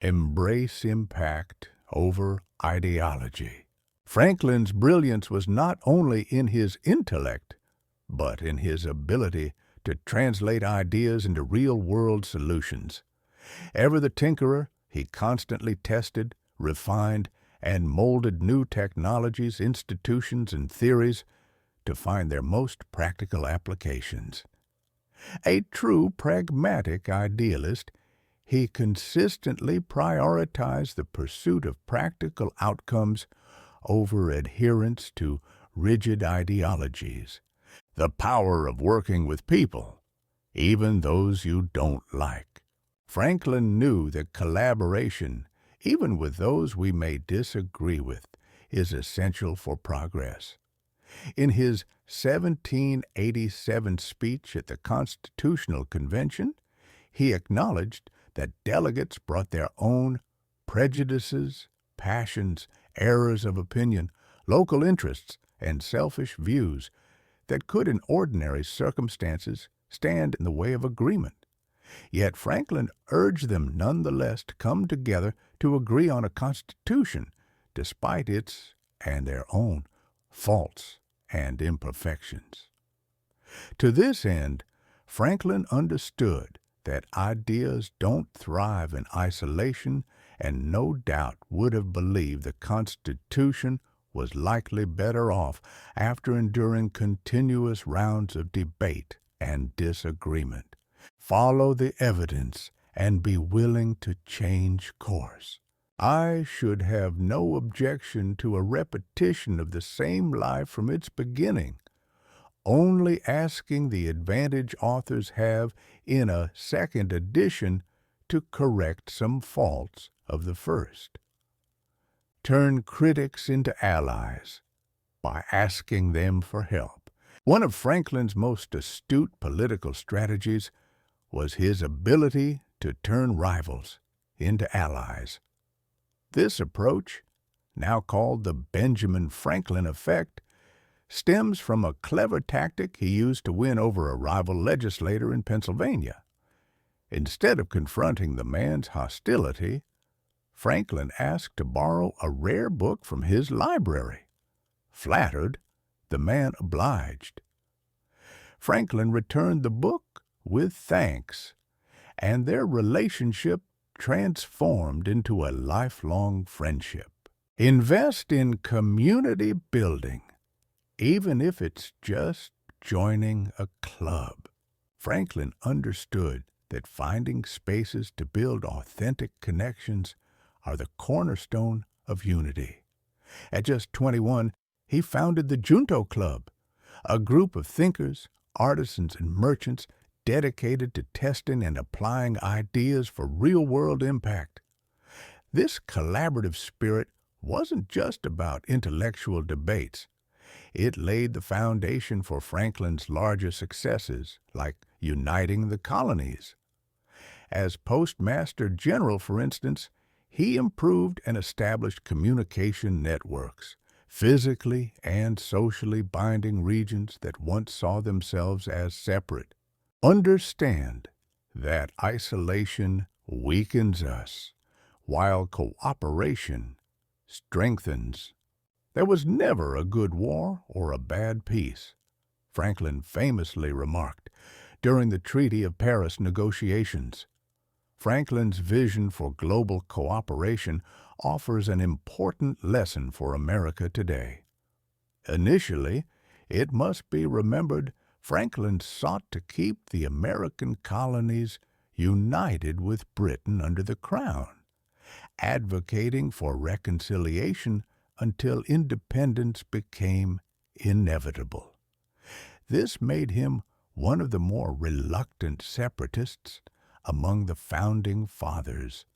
Embrace impact over ideology. Franklin's brilliance was not only in his intellect, but in his ability to translate ideas into real-world solutions. Ever the tinkerer, he constantly tested, refined, and molded new technologies, institutions, and theories to find their most practical applications. A true pragmatic idealist, he consistently prioritized the pursuit of practical outcomes over adherence to rigid ideologies. The power of working with people, even those you don't like. Franklin knew that collaboration, even with those we may disagree with, is essential for progress. In his 1787 speech at the Constitutional Convention, he acknowledged that delegates brought their own prejudices, passions, errors of opinion, local interests, and selfish views that could in ordinary circumstances stand in the way of agreement. Yet Franklin urged them nonetheless to come together to agree on a constitution, despite its and their own faults and imperfections. To this end, Franklin understood that ideas don't thrive in isolation and no doubt would have believed the Constitution was likely better off after enduring continuous rounds of debate and disagreement. Follow the evidence and be willing to change course. I should have no objection to a repetition of the same life from its beginning, only asking the advantage authors have in a second edition to correct some faults of the first. Turn critics into allies by asking them for help. One of Franklin's most astute political strategies was his ability to turn rivals into allies. This approach, now called the Benjamin Franklin effect, stems from a clever tactic he used to win over a rival legislator in Pennsylvania. Instead of confronting the man's hostility, Franklin asked to borrow a rare book from his library. Flattered, the man obliged. Franklin returned the book with thanks, and their relationship transformed into a lifelong friendship. Invest in community building, even if it's just joining a club. Franklin understood that finding spaces to build authentic connections are the cornerstone of unity. At just 21, he founded the Junto Club, a group of thinkers, artisans, and merchants dedicated to testing and applying ideas for real-world impact. This collaborative spirit wasn't just about intellectual debates. It laid the foundation for Franklin's larger successes, like uniting the colonies. As Postmaster General, for instance, he improved and established communication networks, physically and socially binding regions that once saw themselves as separate. Understand that isolation weakens us, while cooperation strengthens. There was never a good war or a bad peace, Franklin famously remarked during the Treaty of Paris negotiations. Franklin's vision for global cooperation offers an important lesson for America today. Initially, it must be remembered, Franklin sought to keep the American colonies united with Britain under the Crown, advocating for reconciliation until independence became inevitable. This made him one of the more reluctant separatists among the founding fathers.